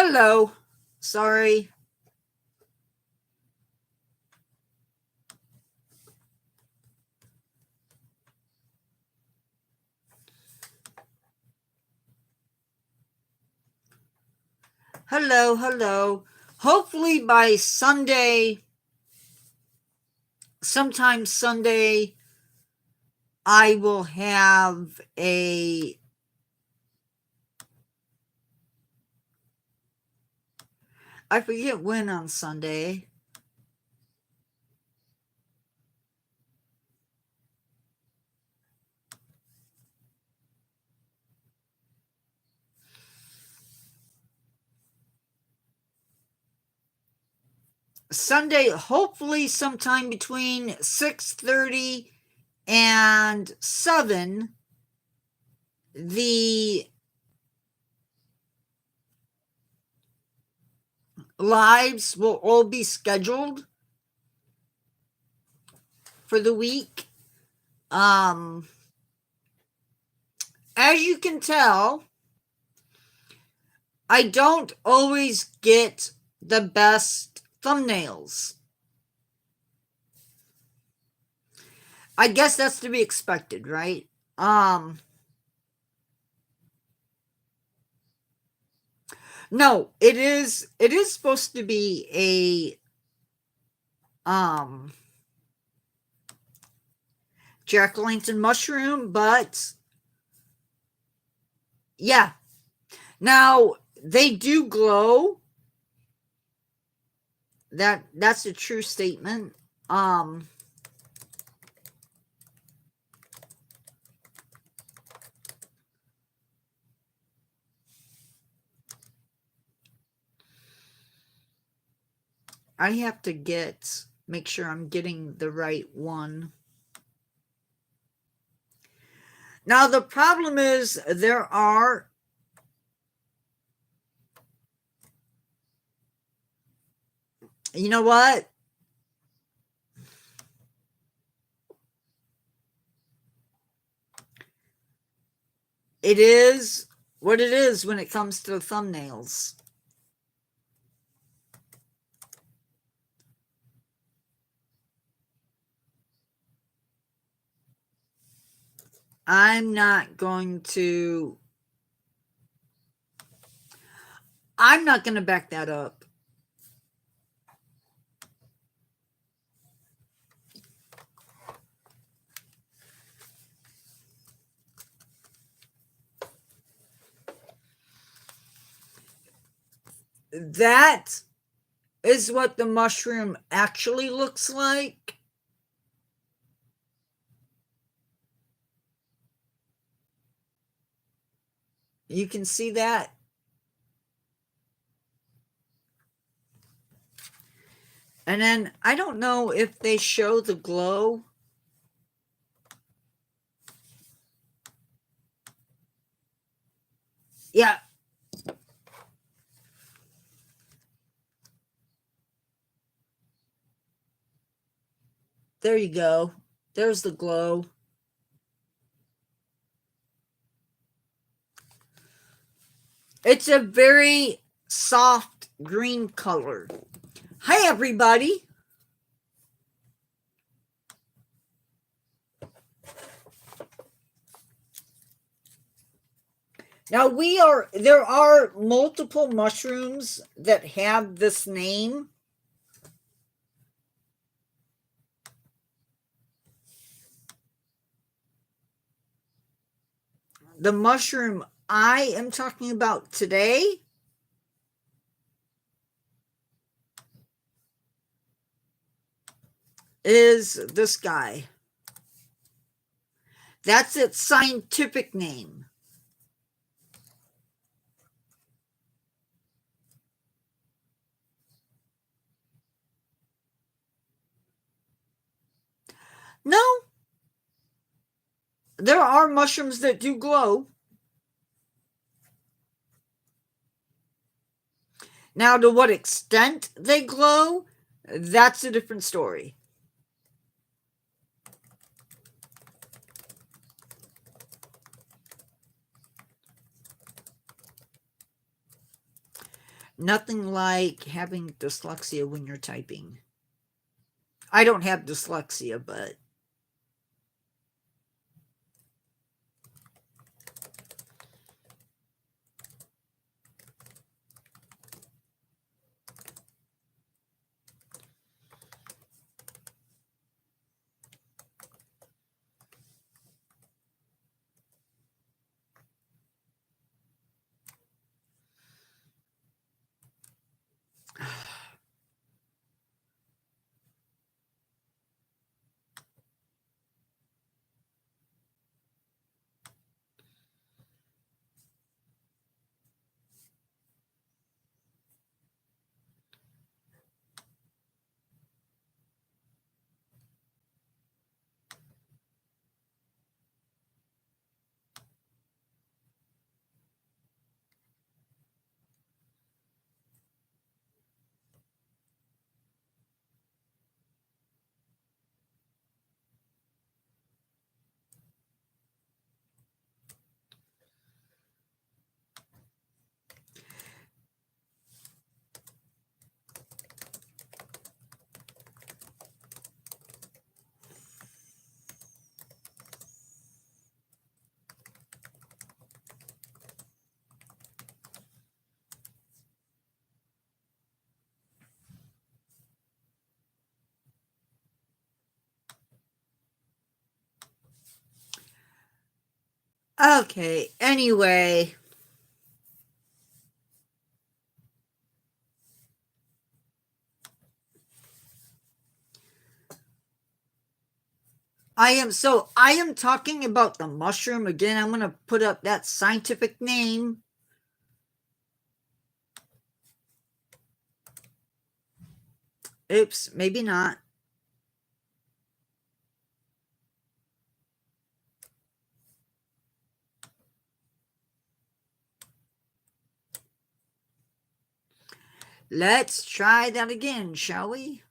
Hello. Sorry. Hello. Hopefully by Sunday, sometime Sunday, I will have I forget when on Sunday. Sunday, hopefully sometime between 6:30 and 7, the lives will all be scheduled for the week. As you can tell, I don't always get the best thumbnails. I guess that's to be expected, right? No, it is supposed to be a jack-o'-lantern mushroom, but yeah. Now they do glow. That's a true statement. I have to make sure I'm getting the right one. Now the problem is there are you know what? It is what it is when it comes to thumbnails. I'm not going to back that up. That is what the mushroom actually looks like. You can see that. And then I don't know if they show the glow. Yeah. There you go. There's the glow. It's a very soft green color. Hi, everybody. Now there are multiple mushrooms that have this name. The mushroom I am talking about today is this guy. That's its scientific name. No. There are mushrooms that do glow. Now, to what extent they glow, that's a different story. Nothing like having dyslexia when you're typing. I don't have dyslexia, but okay, anyway. I am talking about the mushroom again. I'm going to put up that scientific name. Oops, maybe not. Let's try that again, shall we?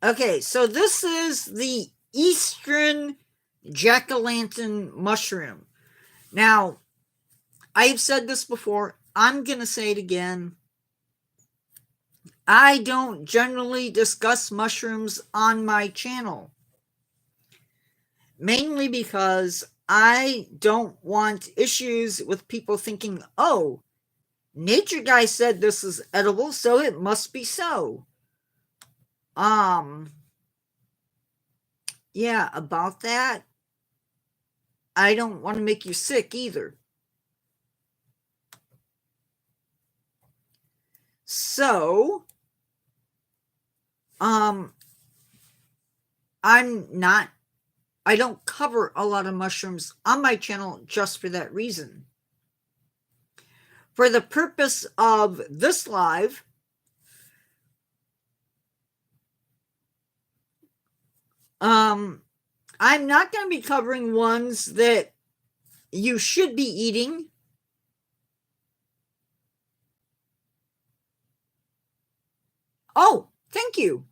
Okay, so this is the Eastern jack-o'-lantern mushroom. Now, I've said this before. I'm going to say it again. I don't generally discuss mushrooms on my channel. Mainly because I don't want issues with people thinking, oh, Nature Guy said this is edible, so it must be so. Yeah, about that, I don't want to make you sick either. So, I don't cover a lot of mushrooms on my channel just for that reason. For the purpose of this live, I'm not going to be covering ones that you should be eating. Oh, thank you.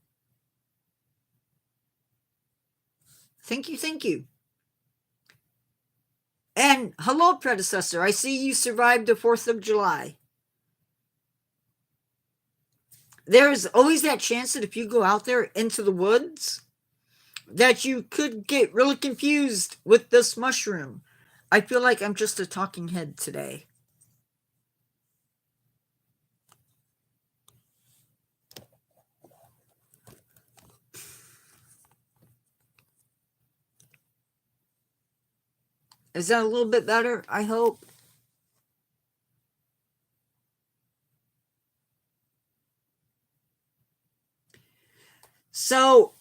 Thank you, thank you. And hello, predecessor. I see you survived the 4th of July. There's always that chance that if you go out there into the woods, that you could get really confused with this mushroom. I feel like I'm just a talking head today. Is that a little bit better? I hope. So,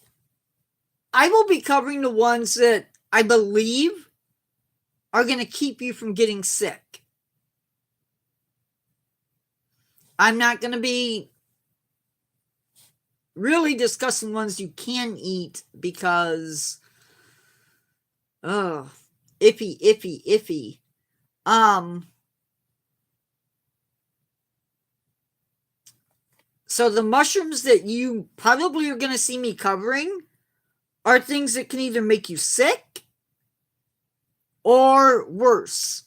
I will be covering the ones that I believe are going to keep you from getting sick. I'm not going to be really discussing ones you can eat because, oh, iffy. So the mushrooms that you probably are going to see me covering are things that can either make you sick or worse.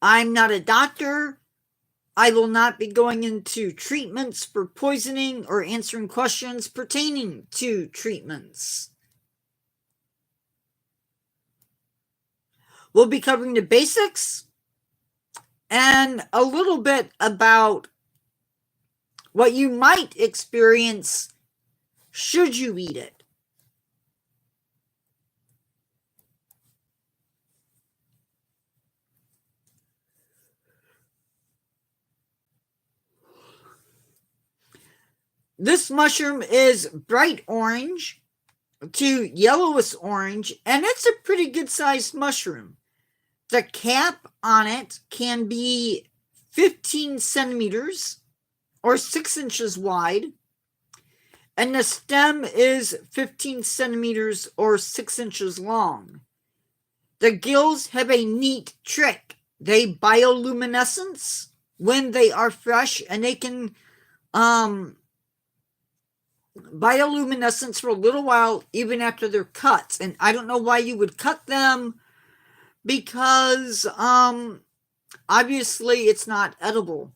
I'm not a doctor. I will not be going into treatments for poisoning or answering questions pertaining to treatments. We'll be covering the basics and a little bit about what you might experience should you eat it. This mushroom is bright orange to yellowish orange, and it's a pretty good sized mushroom. The cap on it can be 15 centimeters or 6 inches wide, and the stem is 15 centimeters or 6 inches long. The gills have a neat trick. They bioluminescence when they are fresh, and they can bioluminescence for a little while even after they're cut. And I don't know why you would cut them, because obviously it's not edible.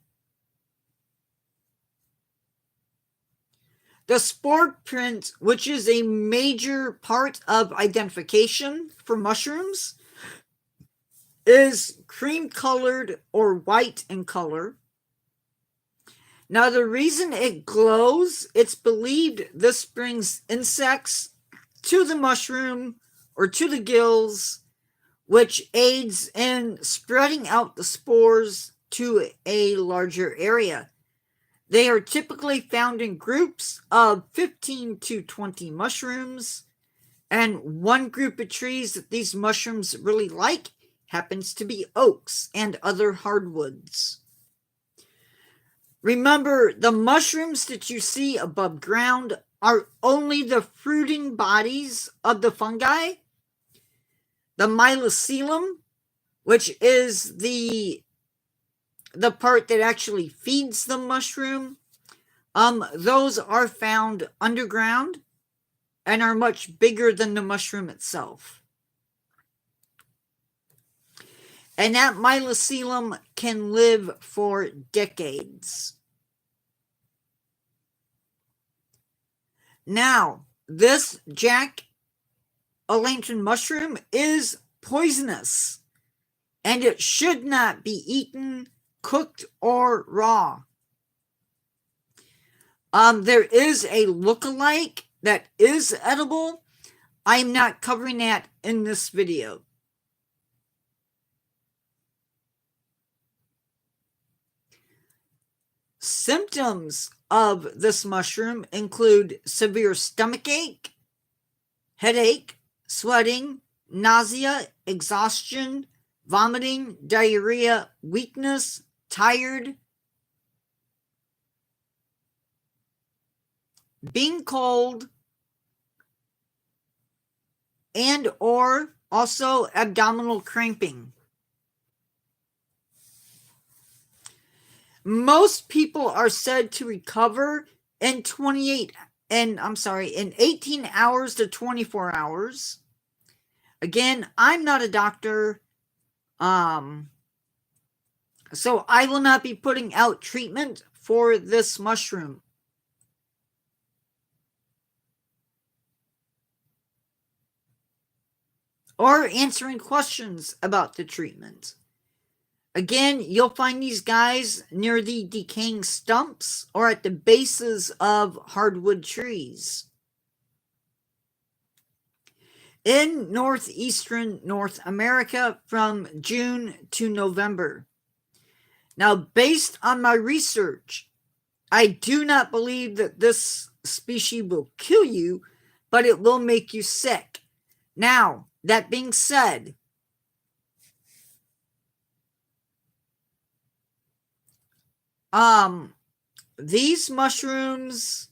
The spore print, which is a major part of identification for mushrooms, is cream colored or white in color. Now, the reason it glows, it's believed this brings insects to the mushroom or to the gills, which aids in spreading out the spores to a larger area. They are typically found in groups of 15 to 20 mushrooms, and one group of trees that these mushrooms really like happens to be oaks and other hardwoods. Remember, the mushrooms that you see above ground are only the fruiting bodies of the fungi. The mycelium, which is the part that actually feeds the mushroom, those are found underground and are much bigger than the mushroom itself. And that mycelium can live for decades. Now, this jack-o'-lantern mushroom is poisonous, and it should not be eaten, cooked, or raw. There is a look-alike that is edible. I am not covering that in this video. Symptoms of this mushroom include severe stomach ache, headache, sweating, nausea, exhaustion, vomiting, diarrhea, weakness, tired, being cold, and or also abdominal cramping. Most people are said to recover in 18 hours to 24 hours. Again, I'm not a doctor, so I will not be putting out treatment for this mushroom. Or answering questions about the treatment. Again, you'll find these guys near the decaying stumps or at the bases of hardwood trees. In northeastern North America from June to November. Now, based on my research, I do not believe that this species will kill you, but it will make you sick. Now, that being said, these mushrooms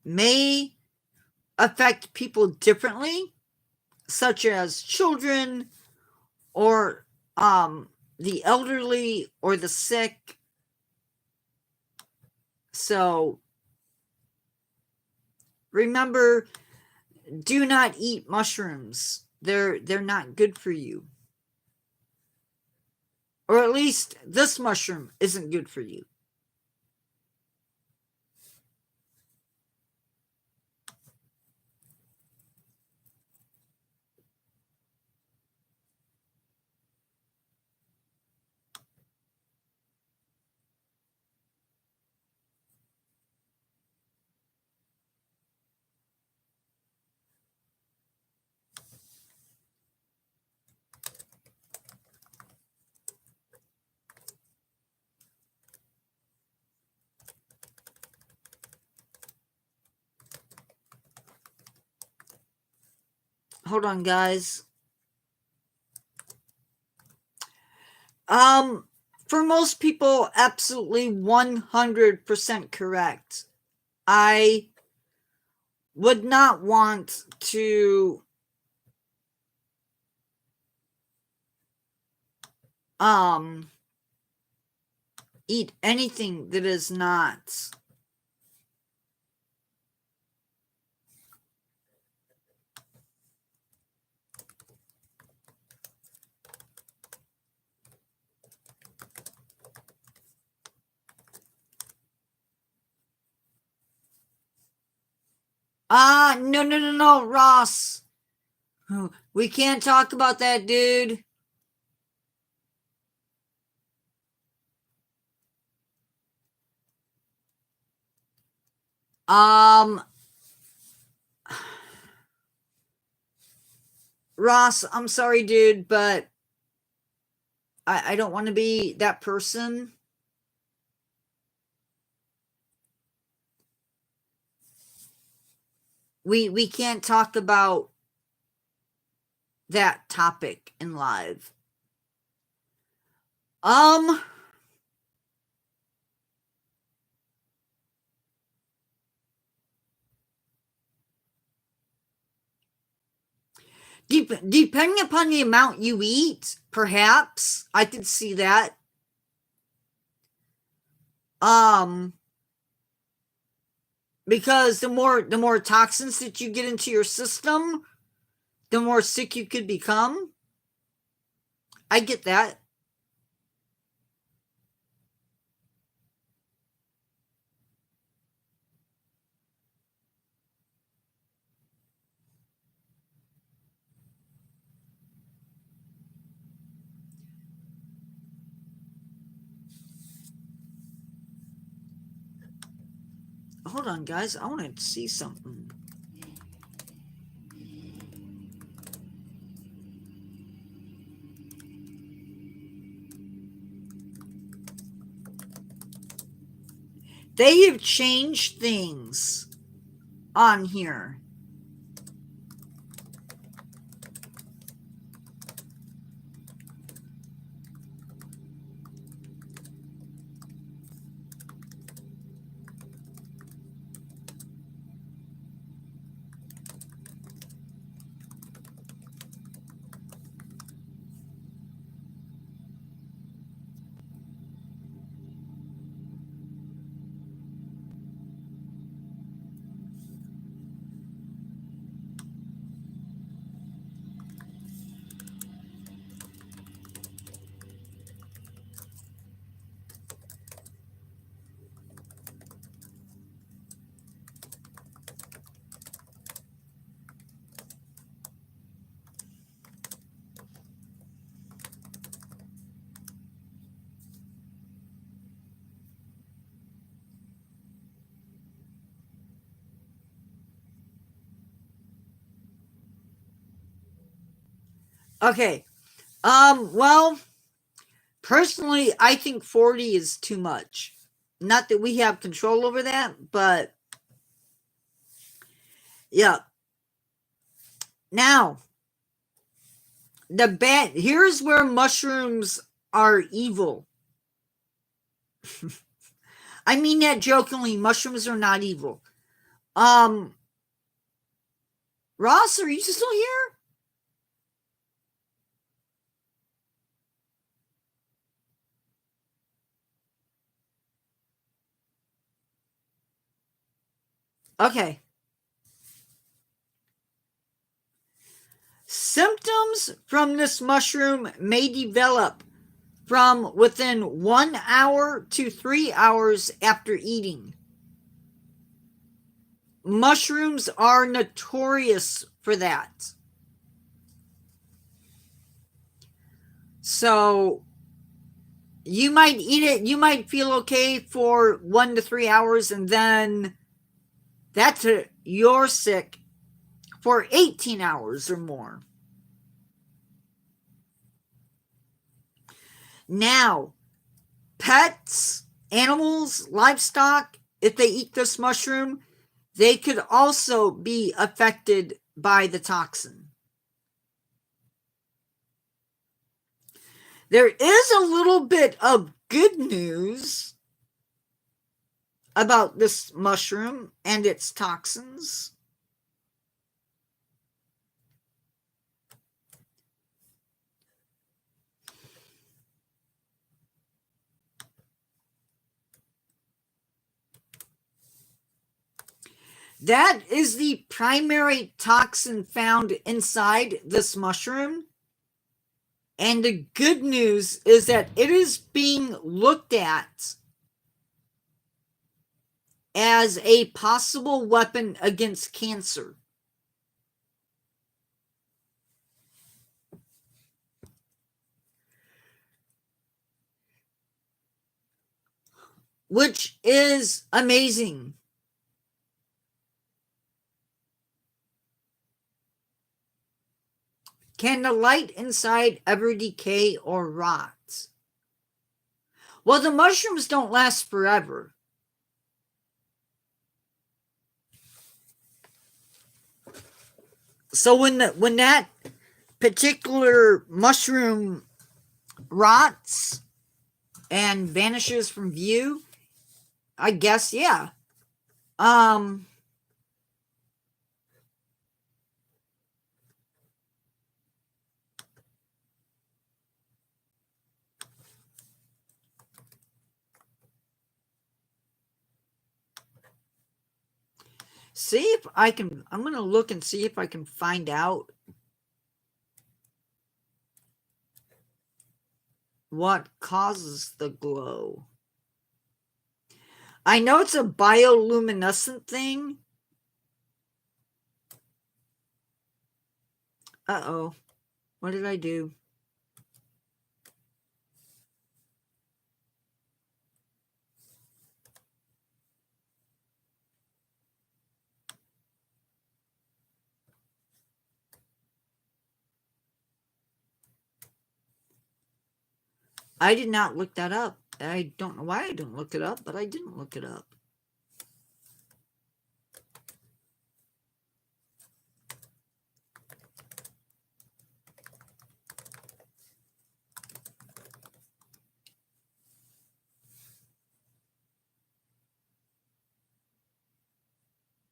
may affect people differently, such as children or the elderly or the sick. So remember, do not eat mushrooms. They're not good for you. Or at least this mushroom isn't good for you. Hold on, guys. For most people, absolutely 100% correct. I would not want to eat anything that is not no, Ross. We can't talk about that, dude. Ross, I'm sorry, dude, but I don't want to be that person. We can't talk about that topic in live. Depending upon the amount you eat, perhaps I could see that. Because the more toxins that you get into your system, the more sick you could become. I get that. Hold on, guys. I want to see something. They have changed things on here. Okay. Well, personally, I think 40 is too much. Not that we have control over that, but yeah. Now, here's where mushrooms are evil. I mean that jokingly. Mushrooms are not evil. Ross, are you still here? Okay. Symptoms from this mushroom may develop from within 1 hour to 3 hours after eating. Mushrooms are notorious for that. So you might eat it, you might feel okay for 1 to 3 hours, and then that's it, you're sick for 18 hours or more. Now, pets, animals, livestock, if they eat this mushroom, they could also be affected by the toxin. There is a little bit of good news about this mushroom and its toxins. That is the primary toxin found inside this mushroom. And the good news is that it is being looked at as a possible weapon against cancer. Which is amazing. Can the light inside ever decay or rot? Well, the mushrooms don't last forever. So when that particular mushroom rots and vanishes from view, I guess, yeah. See if I can, I'm going to look and see if I can find out what causes the glow. I know it's a bioluminescent thing. Uh-oh. What did I do? I did not look that up. I don't know why I didn't look it up, but I didn't look it up.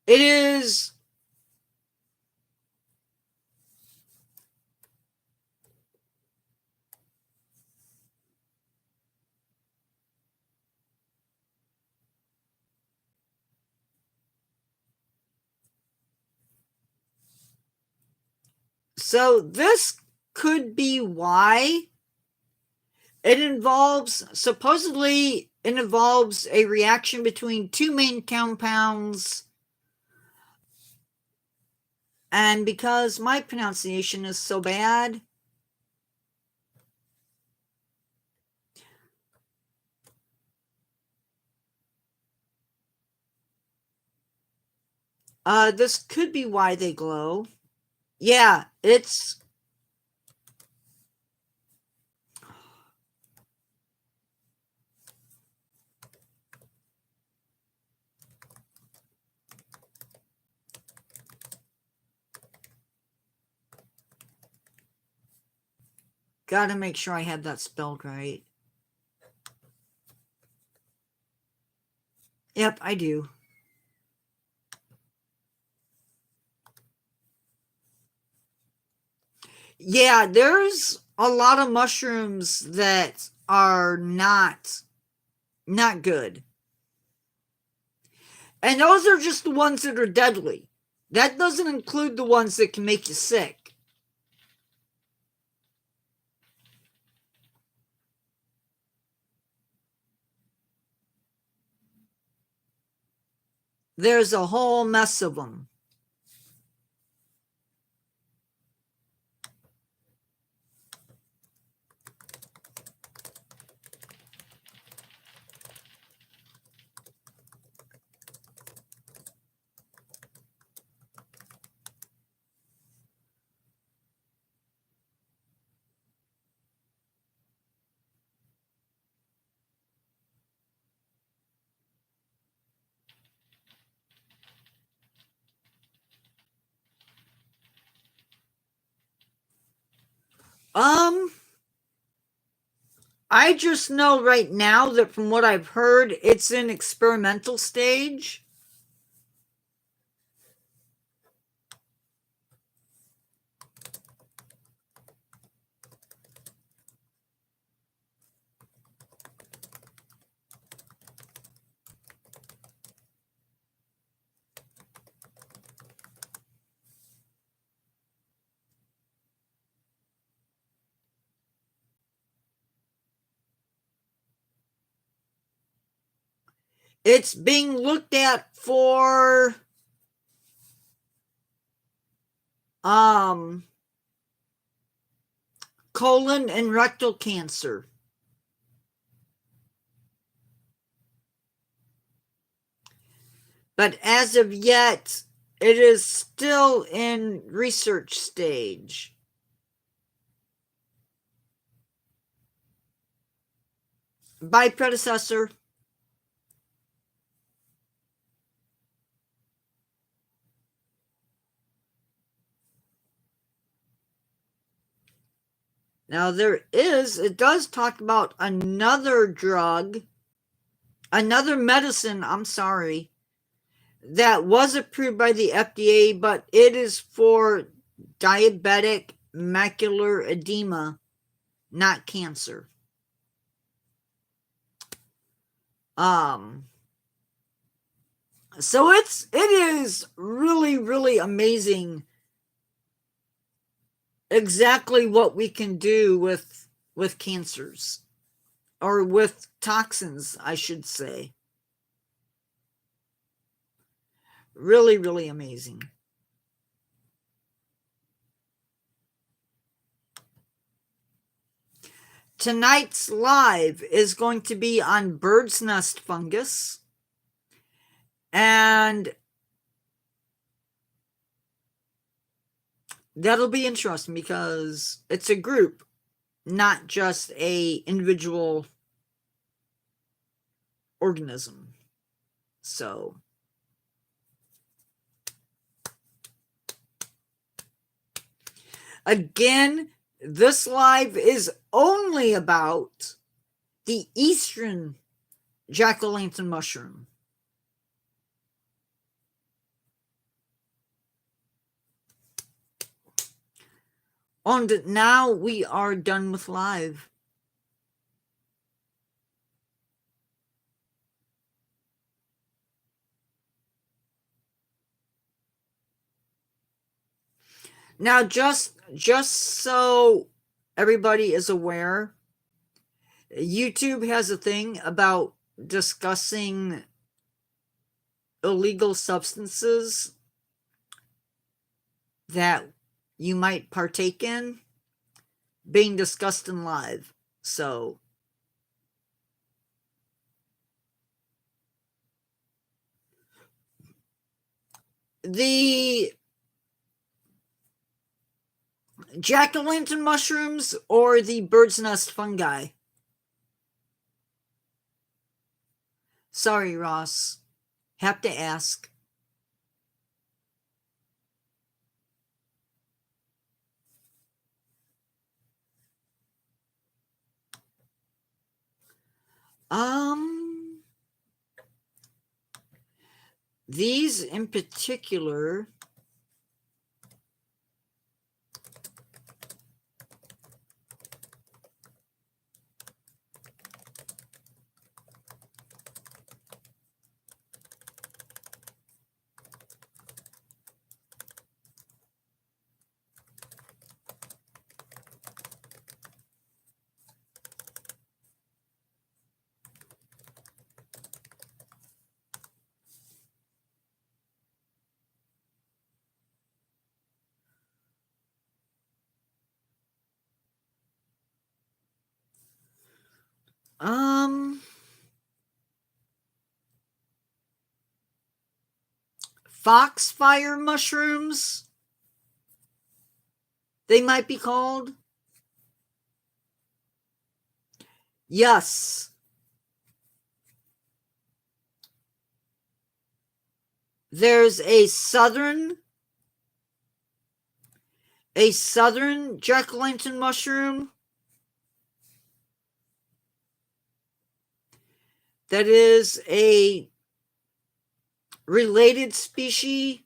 It is so this could be why it involves, supposedly it involves a reaction between two main compounds. And because my pronunciation is so bad, this could be why they glow. Yeah, it's gotta make sure I have that spelled right. Yep, I do. Yeah, there's a lot of mushrooms that are not good. And those are just the ones that are deadly. That doesn't include the ones that can make you sick. There's a whole mess of them. I just know right now that from what I've heard, it's in experimental stage. It's being looked at for colon and rectal cancer. But as of yet, it is still in research stage. By predecessor. Now it does talk about another drug, another medicine, I'm sorry, that was approved by the FDA, but it is for diabetic macular edema, not cancer. So it is really, really amazing exactly what we can do with cancers, or with toxins, I should say. Really, really amazing. Tonight's live is going to be on bird's nest fungus, and that'll be interesting because it's a group, not just a individual organism. So again, this live is only about the eastern jack-o'-lantern mushroom. And now we are done with live. Now, just so everybody is aware, YouTube has a thing about discussing illegal substances that you might partake in being discussed in live. So the jack-o'-lantern mushrooms or the bird's nest fungi? Sorry, Ross. Have to ask. These in particular, Foxfire mushrooms, they might be called. Yes. There's a southern jack-o'-lantern mushroom that is a related species.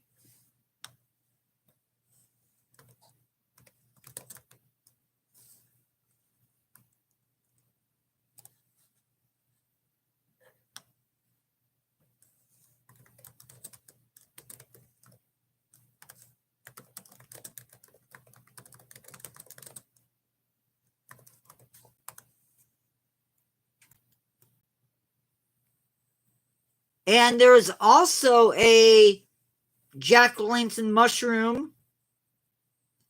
And there is also a jack-o'-lantern mushroom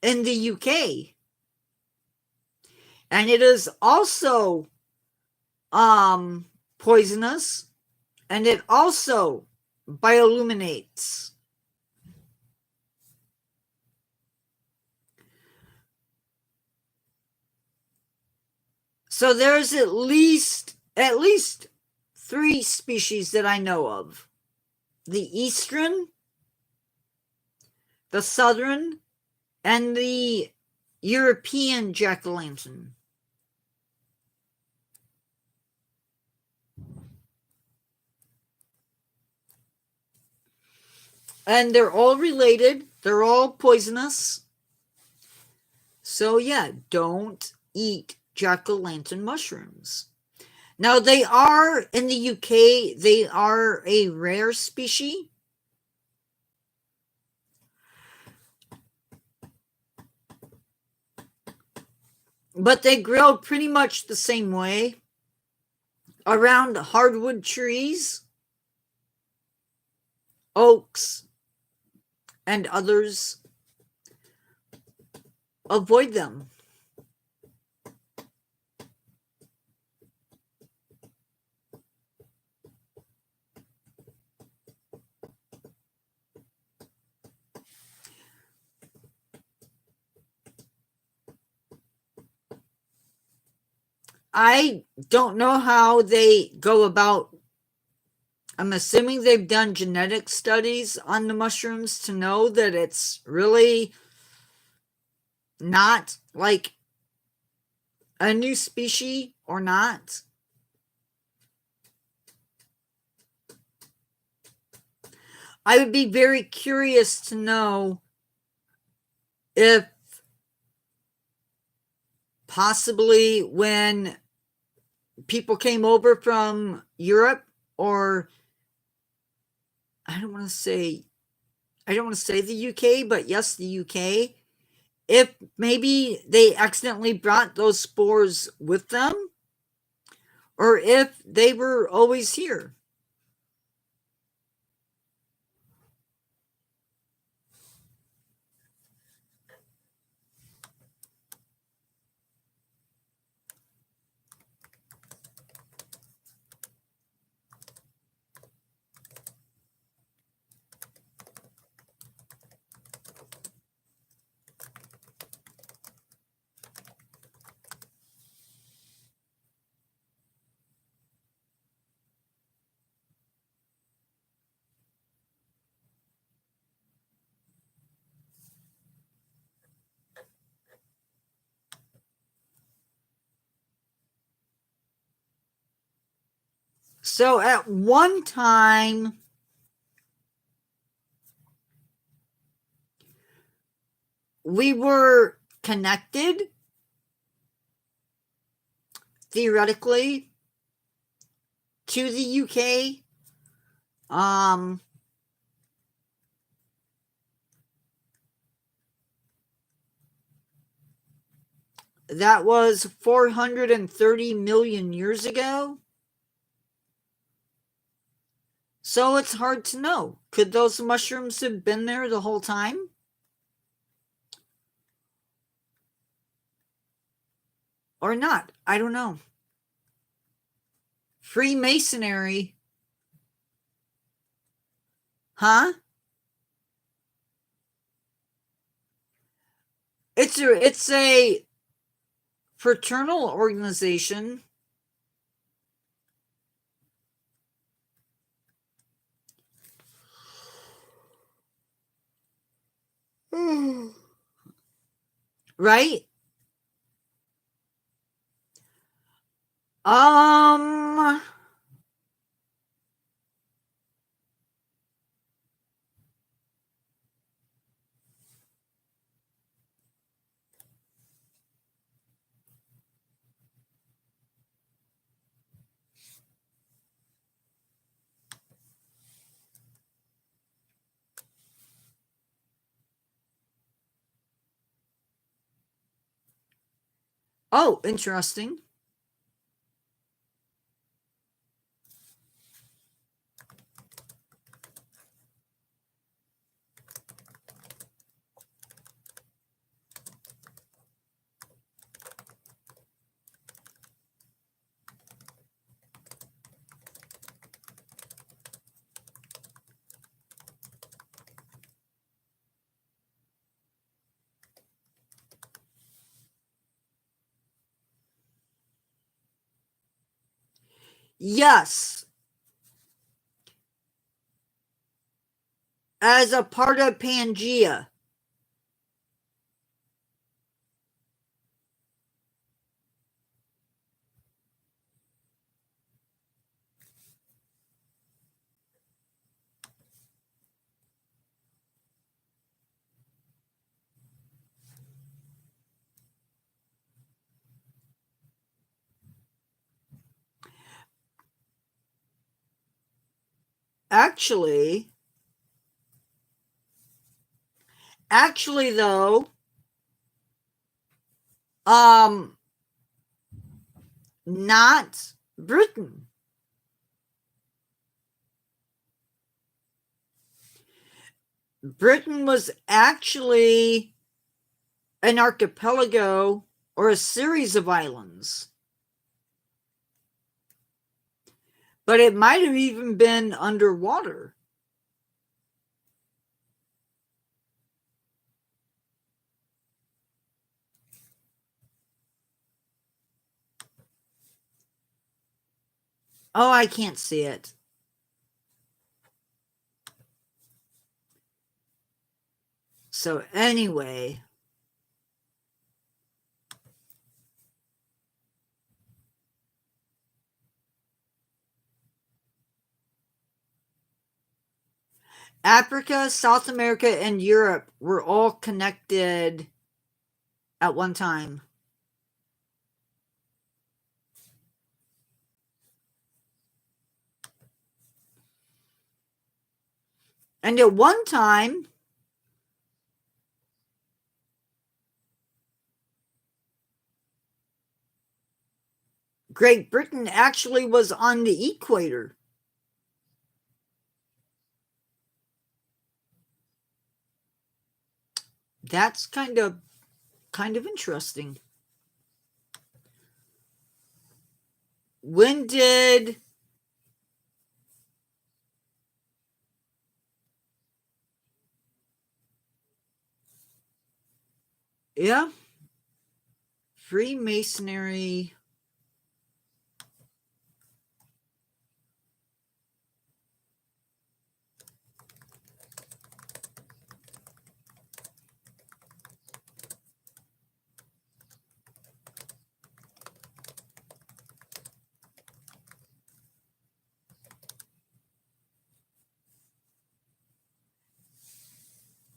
in the UK. And it is also poisonous, and it also bioluminesces. So there's at least 3 species that I know of: the eastern, the southern, and the European jack-o'-lantern. And they're all related. They're all poisonous. So yeah, don't eat jack-o'-lantern mushrooms. Now, they are, in the UK, they are a rare species. But they grow pretty much the same way around hardwood trees, oaks, and others. Avoid them. I don't know how they go about. I'm assuming they've done genetic studies on the mushrooms to know that it's really not like a new species or not. I would be very curious to know if possibly when people came over from Europe, or I don't want to say the UK, but yes, the UK, if maybe they accidentally brought those spores with them, or if they were always here. So at one time, we were connected, theoretically, to the UK. That was 430 million years ago. So it's hard to know. Could those mushrooms have been there the whole time? Or not? I don't know. Freemasonry. Huh? It's a fraternal organization. Right? Um oh, interesting. Yes, as a part of Pangea. Actually, actually though, um not Britain. Britain was actually an archipelago or a series of islands. But it might have even been underwater. Oh, I can't see it. So anyway, Africa, South America, and Europe were all connected at one time. And at one time, Great Britain actually was on the equator. That's kind of interesting. When did yeah, Freemasonry.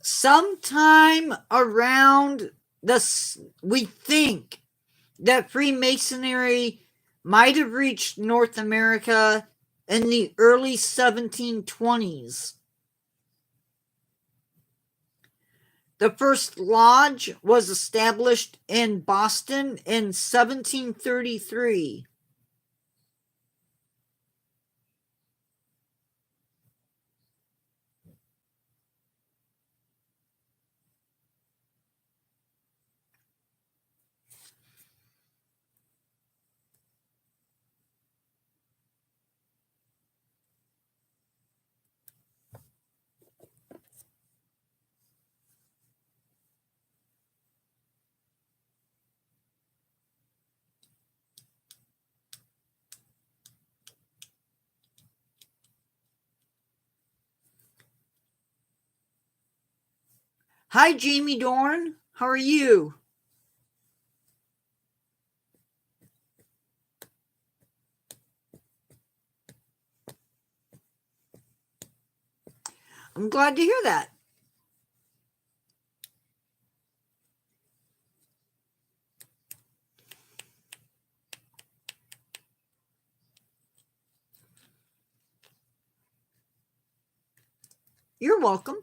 Sometime around we think that Freemasonry might have reached North America in the early 1720s. The first lodge was established in Boston in 1733. Hi, Jamie Dorn. How are you? I'm glad to hear that. You're welcome.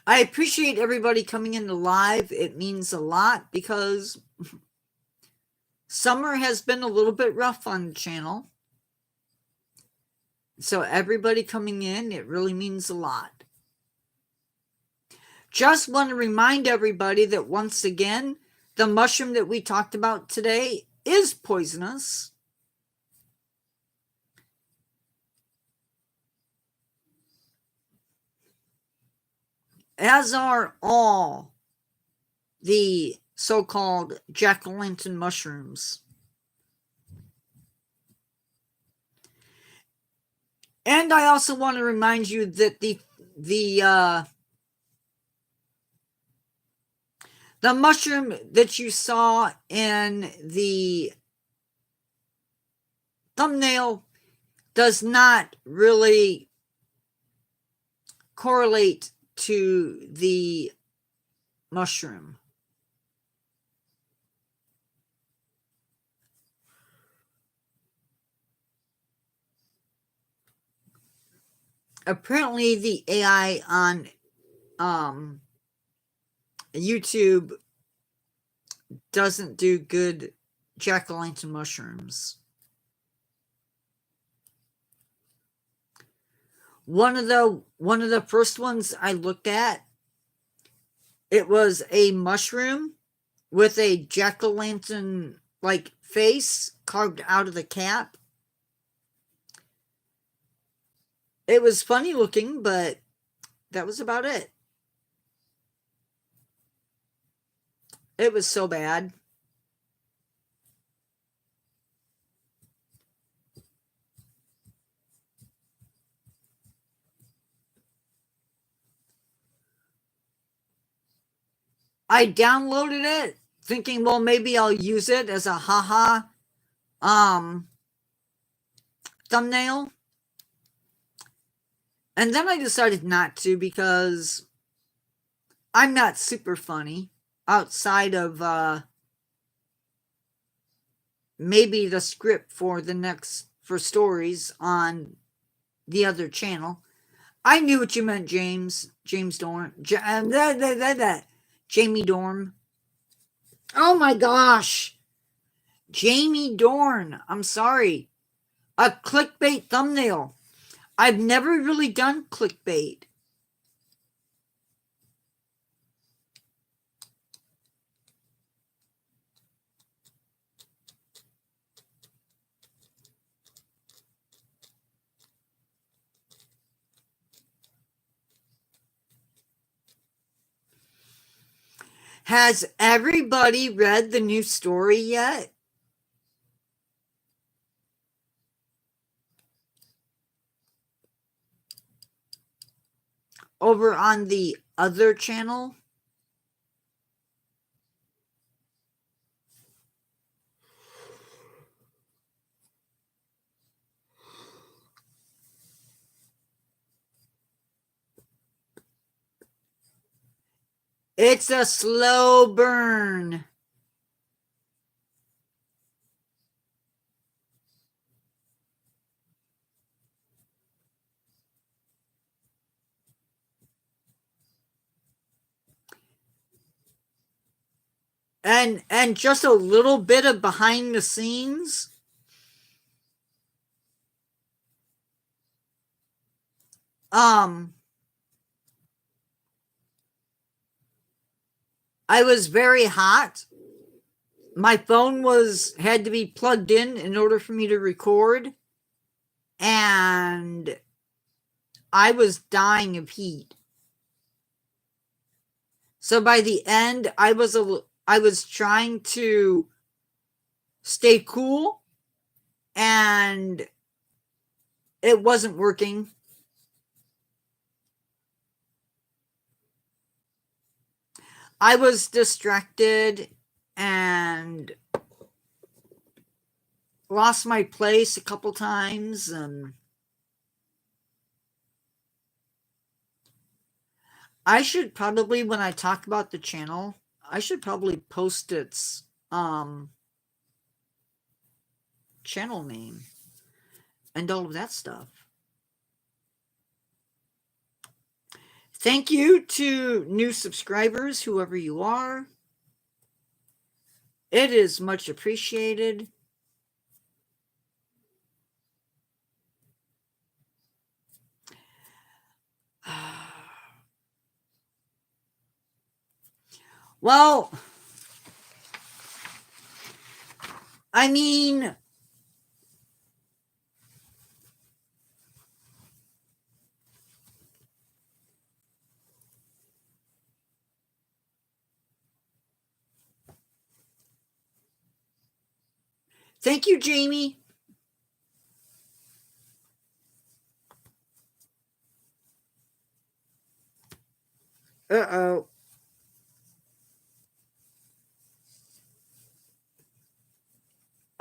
I appreciate everybody coming into live. It means a lot because summer has been a little bit rough on the channel. So everybody coming in, it really means a lot. Just want to remind everybody that once again, the mushroom that we talked about today is poisonous. As are all the so-called jack-o'-lantern mushrooms. And I also want to remind you that the mushroom that you saw in the thumbnail does not really correlate to the mushroom. Apparently the AI on YouTube doesn't do good jack-o'-lantern mushrooms. One of the first ones I looked at, it was a mushroom with a jack-o'-lantern like face carved out of the cap. It was funny looking, but that was about it. It was so bad. I downloaded it thinking, well, maybe I'll use it as a haha thumbnail. And then I decided not to because I'm not super funny outside of maybe the script for stories on the other channel. I knew what you meant, James Dorn. Jamie Dorn. Oh my gosh. Jamie Dorn. I'm sorry. A clickbait thumbnail. I've never really done clickbait. Has everybody read the new story yet? Over on the other channel? It's a slow burn. And just a little bit of behind the scenes. I was very hot. My phone had to be plugged in order for me to record, and I was dying of heat. So by the end, I was trying to stay cool, and it wasn't working. I was distracted and lost my place a couple times, and I should probably, when I talk about the channel, I should probably post its channel name and all of that stuff. Thank you to new subscribers, whoever you are. It is much appreciated. Well, I mean, thank you, Jamie. Uh-oh.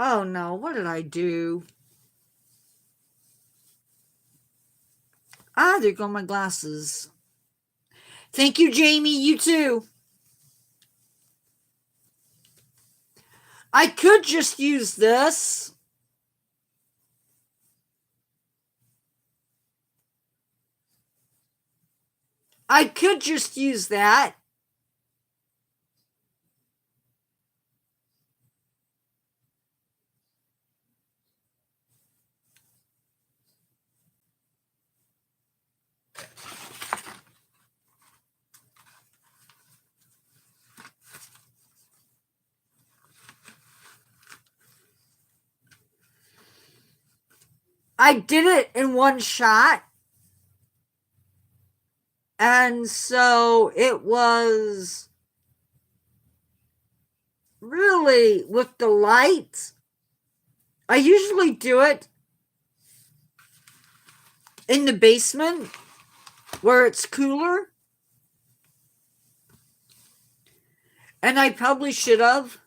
Oh no, what did I do? Ah, there go my glasses. Thank you, Jamie. You too. I could just use this. I could just use that. I did it in one shot. And so it was really with the light. I usually do it in the basement where it's cooler. And I probably should have.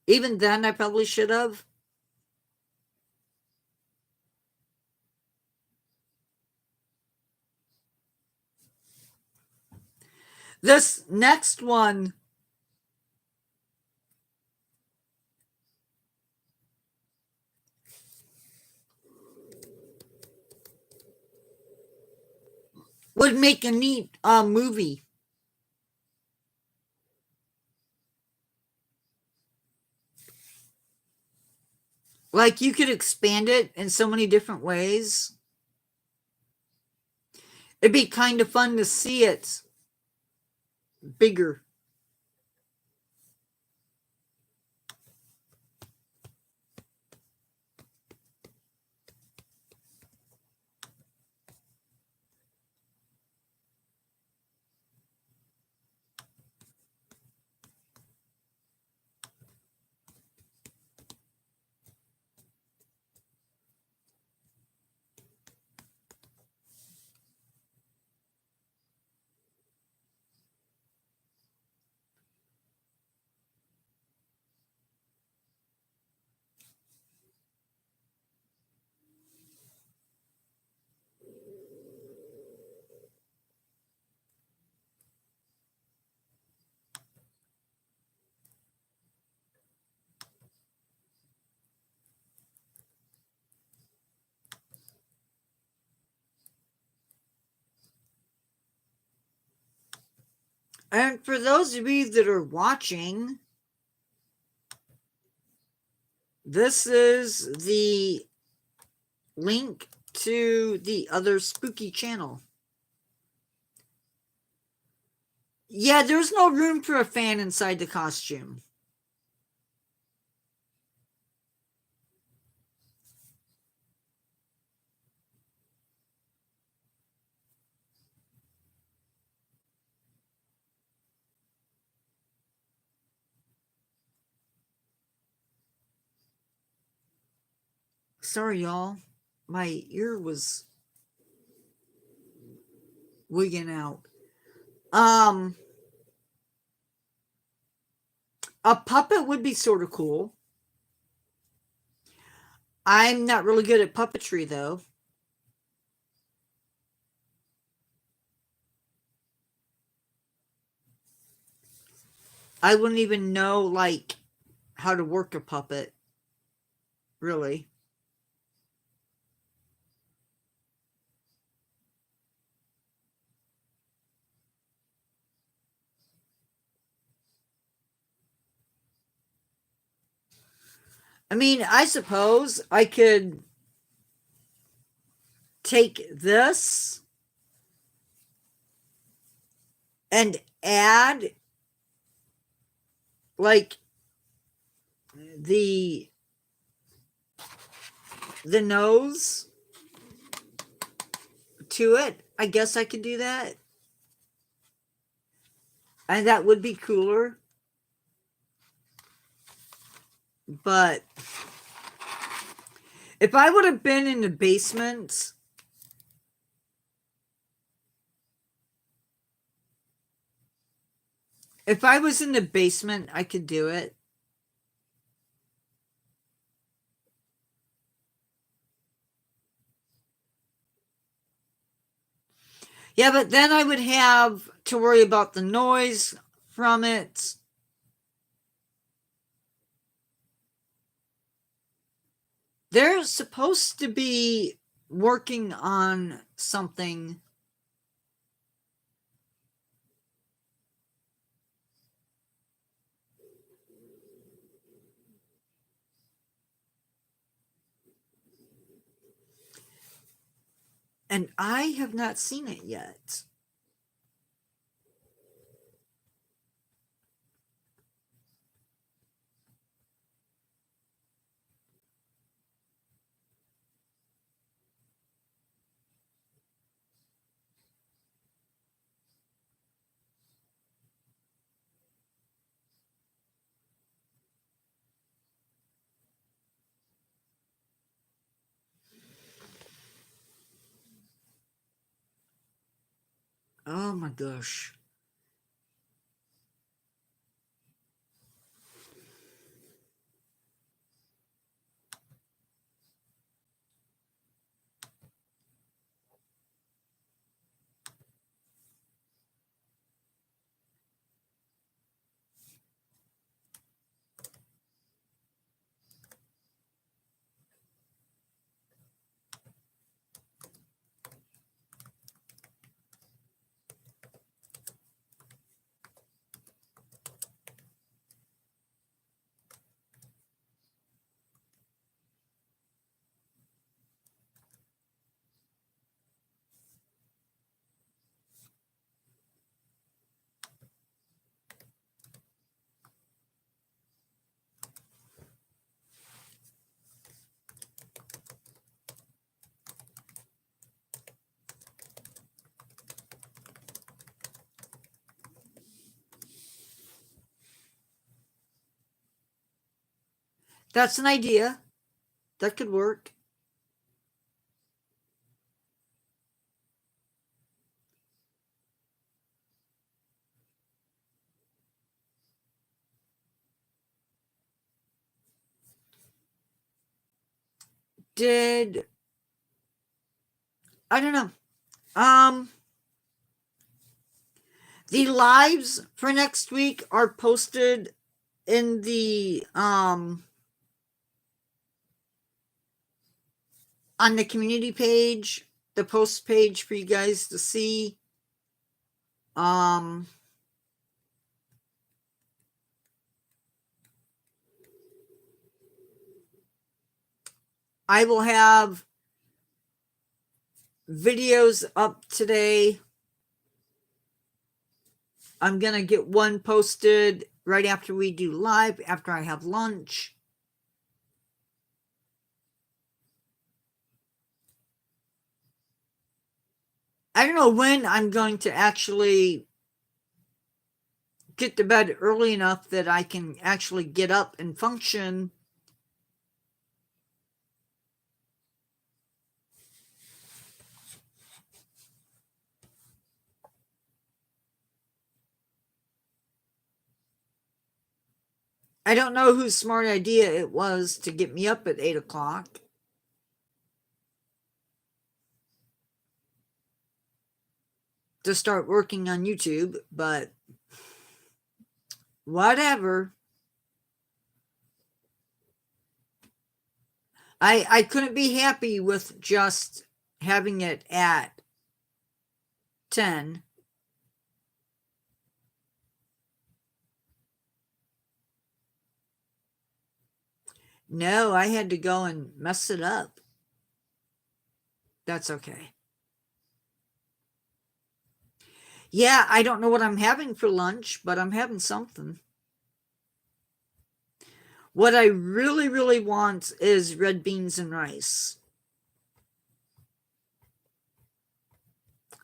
Even then, I probably should have. This next one would make a neat movie. Like, you could expand it in so many different ways. It'd be kind of fun to see it bigger. And for those of you that are watching, this is the link to the other spooky channel. Yeah, there's no room for a fan inside the costume. Sorry, y'all. My ear was wigging out. A puppet would be sort of cool. I'm not really good at puppetry, though. I wouldn't even know, like, how to work a puppet, really. I mean, I suppose I could take this and add, like, the nose to it. I guess I could do that. And that would be cooler. But if I would have been in the basement, if I was in the basement, I could do it. Yeah, but then I would have to worry about the noise from it. They're supposed to be working on something. And I have not seen it yet. Oh my gosh. That's an idea. That could work. Did I don't know. The lives for next week are posted in the on the community page, the post page for you guys to see. Um I will have videos up today. I'm going to get one posted right after we do live, after I have lunch. I don't know when I'm going to actually get to bed early enough that I can actually get up and function. I don't know whose smart idea it was to get me up at 8 o'clock. To start working on YouTube, but whatever. I couldn't be happy with just having it at 10. No, I had to go and mess it up. That's okay. Yeah, I don't know what I'm having for lunch, but I'm having something. What I really, really want is red beans and rice.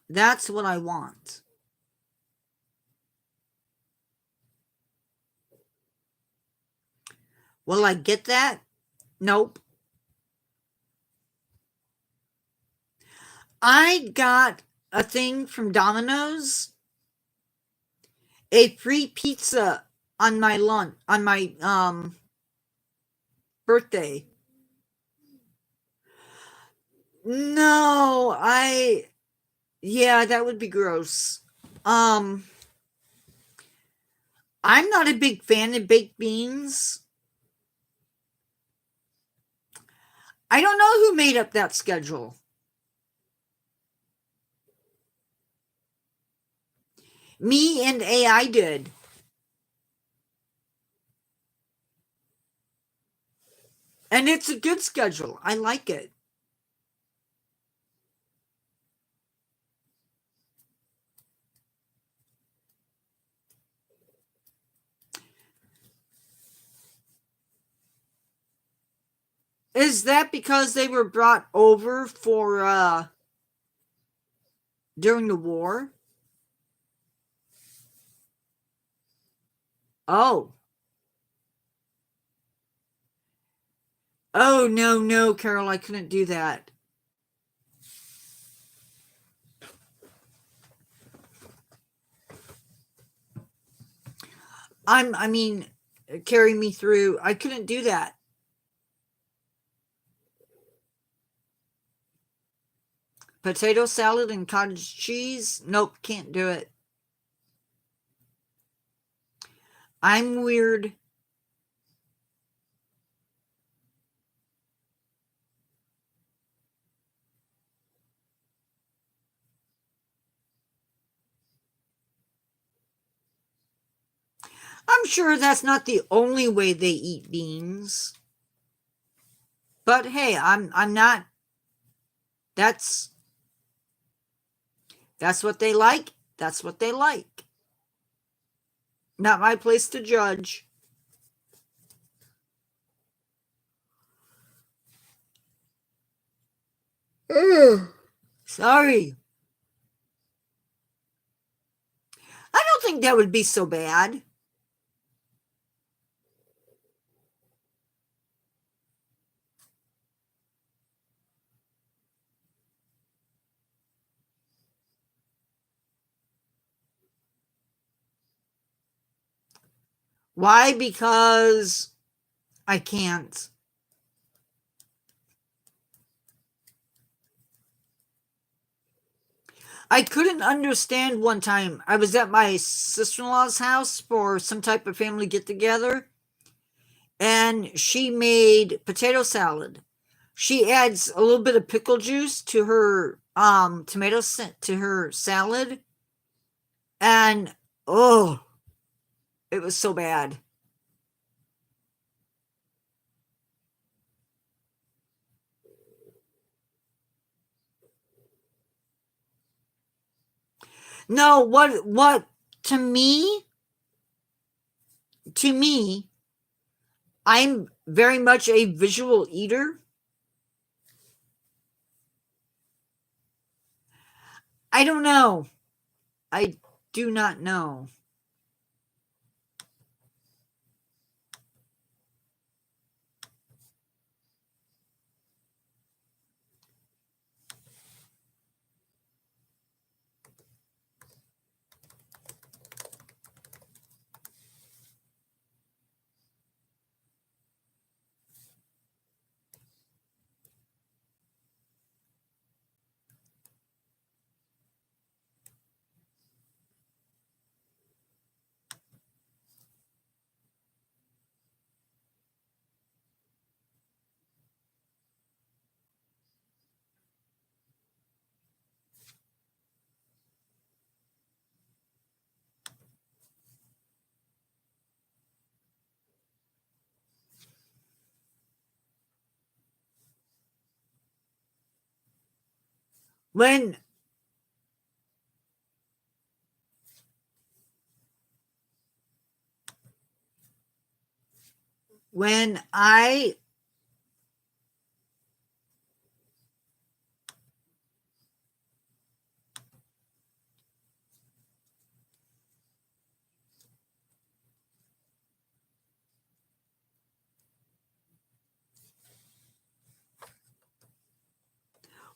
That's what I want. Will I get that? Nope. I got a thing from Domino's, a free pizza on my birthday. No, yeah, that would be gross. I'm not a big fan of baked beans. I don't know who made up that schedule. Me and AI did. And it's a good schedule. I like it. Is that because they were brought over for during the war? Oh. Oh, no, no, Carol, I couldn't do that. I mean, carry me through. I couldn't do that. Potato salad and cottage cheese? Nope, can't do it. I'm weird. I'm sure that's not the only way they eat beans. But hey, I'm not. That's what they like. That's what they like. Not my place to judge. Ugh. Sorry. I don't think that would be so bad. Why? Because I can't. I couldn't understand one time. I was at my sister-in-law's house for some type of family get-together, and she made potato salad. She adds a little bit of pickle juice to her to her salad, and oh, it was so bad. No, what to me, to me, I'm very much a visual eater. I don't know. I do not know. When when I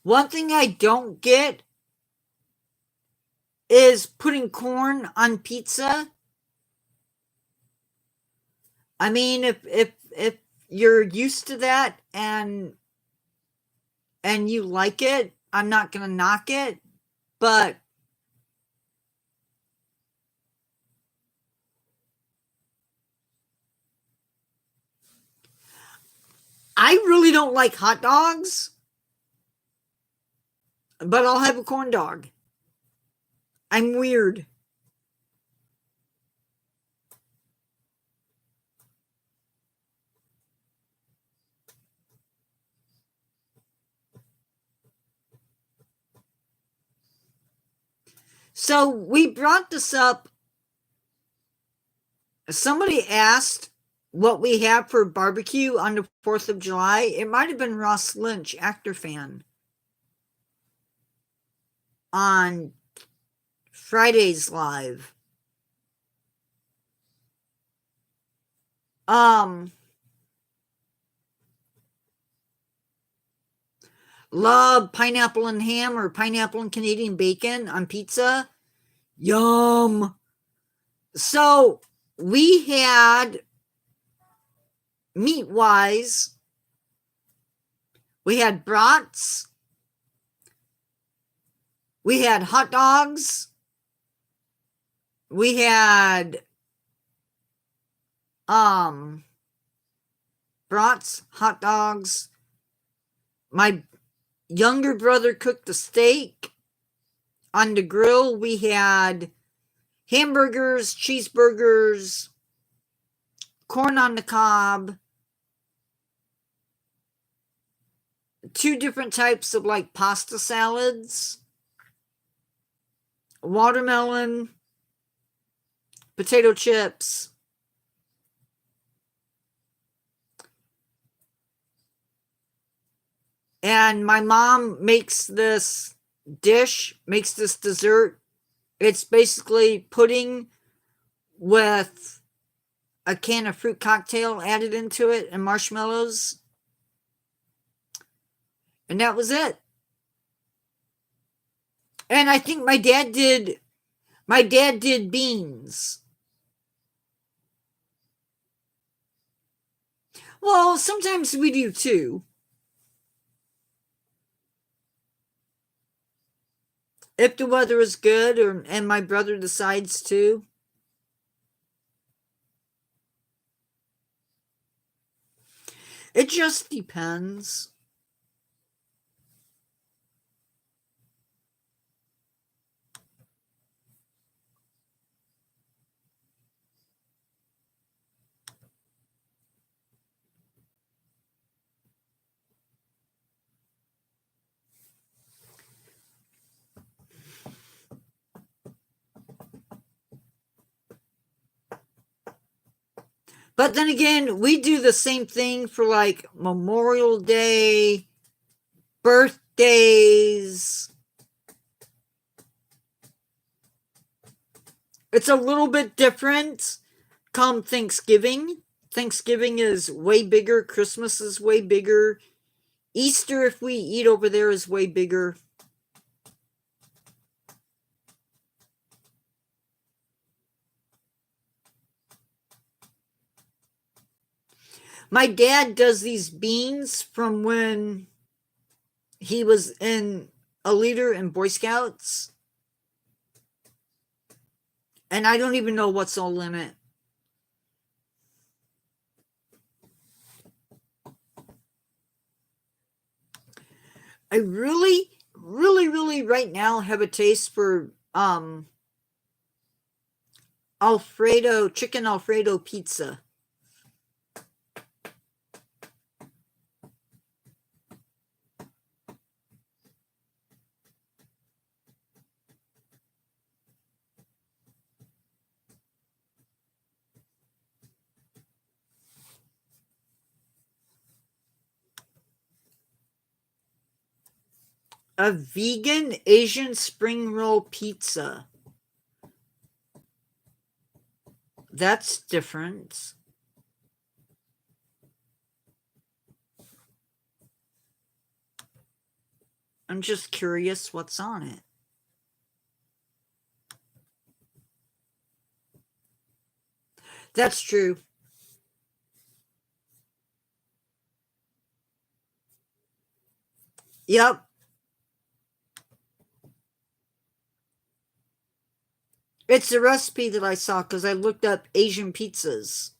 one thing I don't get is putting corn on pizza. I mean, if you're used to that and you like it, I'm not gonna knock it, but I really don't like hot dogs, but I'll have a corn dog. I'm weird. So we brought this up. Somebody asked what we have for barbecue on the 4th of July. It might have been Ross Lynch, actor fan, on Friday's live. Love pineapple and ham or pineapple and Canadian bacon on pizza. Yum. So we had, meat wise, we had brats, we had hot dogs, we had brats, hot dogs. My younger brother cooked the steak. On the grill, we had hamburgers, cheeseburgers, corn on the cob, 2 different types of like pasta salads, watermelon, potato chips. And my mom makes this dessert. It's basically pudding with a can of fruit cocktail added into it and marshmallows. And that was it. And I think my dad did beans. Well, sometimes we do too. If the weather is good and my brother decides to. It just depends. But then again, we do the same thing for like Memorial Day, birthdays. It's a little bit different come Thanksgiving. Thanksgiving is way bigger. Christmas is way bigger. Easter, if we eat over there, is way bigger. My dad does these beans from when he was a leader in Boy Scouts. And I don't even know what's all in it. I really, really, really right now have a taste for chicken Alfredo pizza. A vegan Asian spring roll pizza. That's different. I'm just curious what's on it. That's true. Yep. It's a recipe that I saw because I looked up Asian pizzas.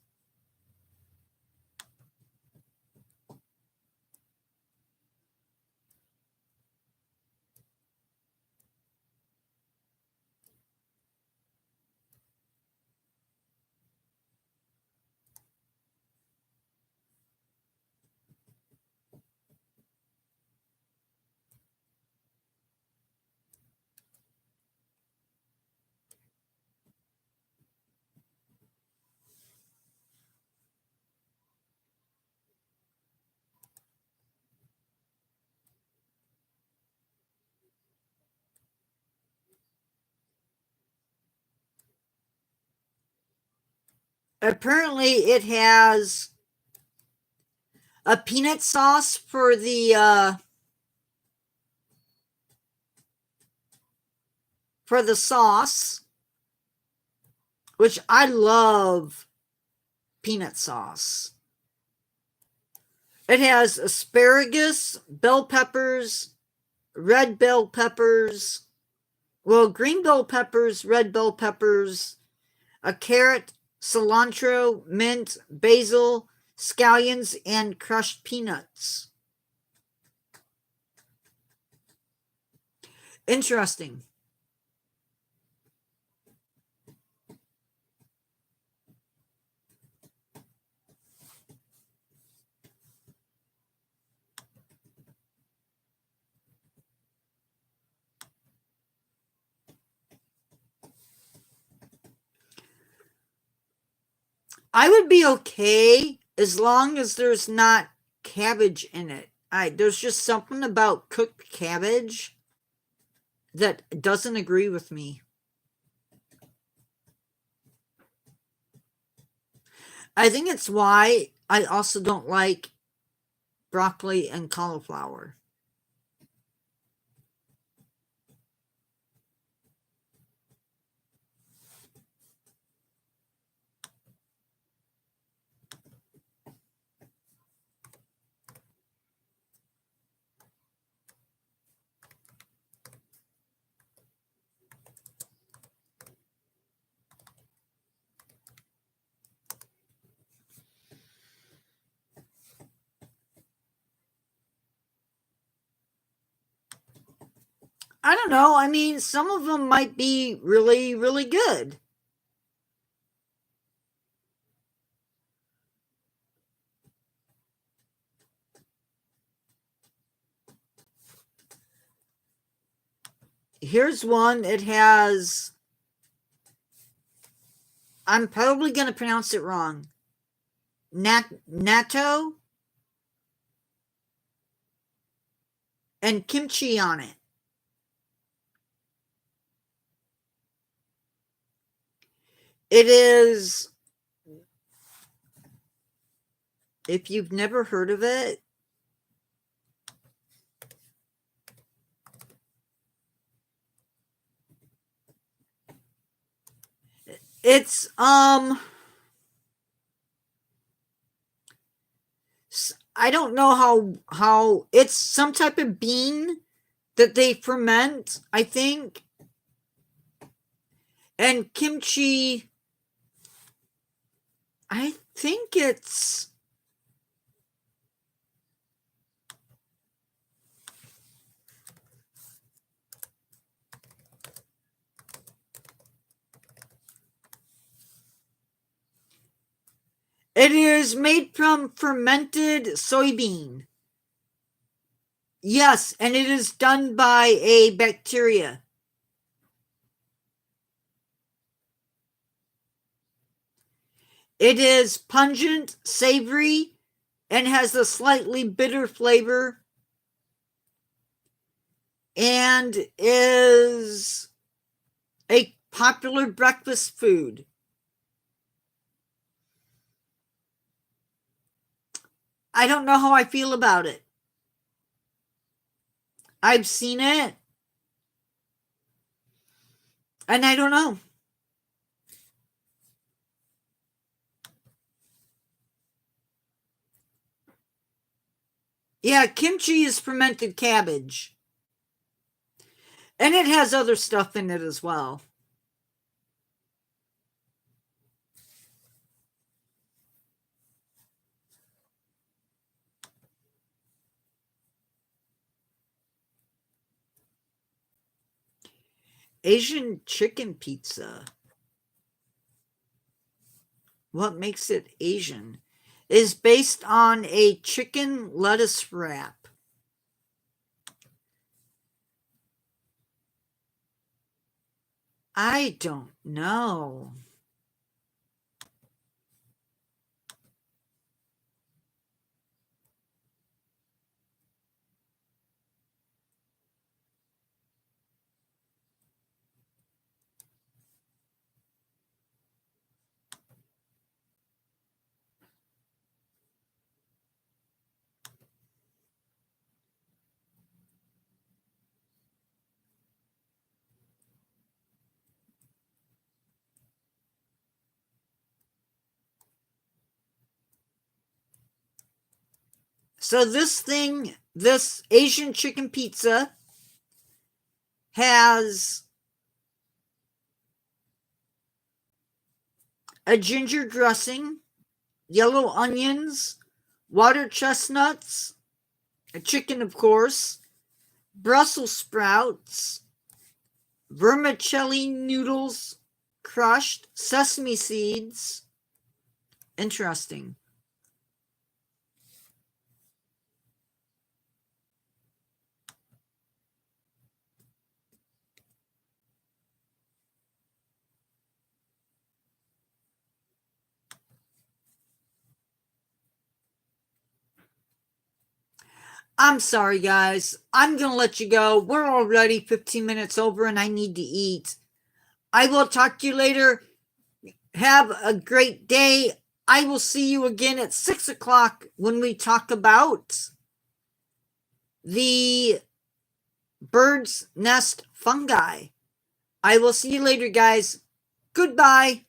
Apparently, it has a peanut sauce for the sauce, which I love peanut sauce. It has asparagus, bell peppers, red bell peppers, well, green bell peppers, red bell peppers, a carrot, cilantro, mint, basil, scallions, and crushed peanuts. Interesting. I would be okay as long as there's not cabbage in it. There's just something about cooked cabbage that doesn't agree with me. I think it's why I also don't like broccoli and cauliflower. I don't know. I mean, some of them might be really, really good. Here's one. It has, I'm probably going to pronounce it wrong. Natto and kimchi on it. It is, if you've never heard of it, it's I don't know how it's some type of bean that they ferment, I think. And kimchi, I think it is made from fermented soybean. Yes, and it is done by a bacteria. It is pungent, savory, and has a slightly bitter flavor. and is a popular breakfast food. I don't know how I feel about it. I've seen it, and I don't know. Yeah, kimchi is fermented cabbage. And it has other stuff in it as well. Asian chicken pizza. What makes it Asian? Is based on a chicken lettuce wrap. I don't know. So this Asian chicken pizza has a ginger dressing, yellow onions, water chestnuts, a chicken, of course, Brussels sprouts, vermicelli noodles, crushed, sesame seeds. Interesting. I'm sorry, guys. I'm going to let you go. We're already 15 minutes over and I need to eat. I will talk to you later. Have a great day. I will see you again at 6 o'clock when we talk about the bird's nest fungi. I will see you later, guys. Goodbye.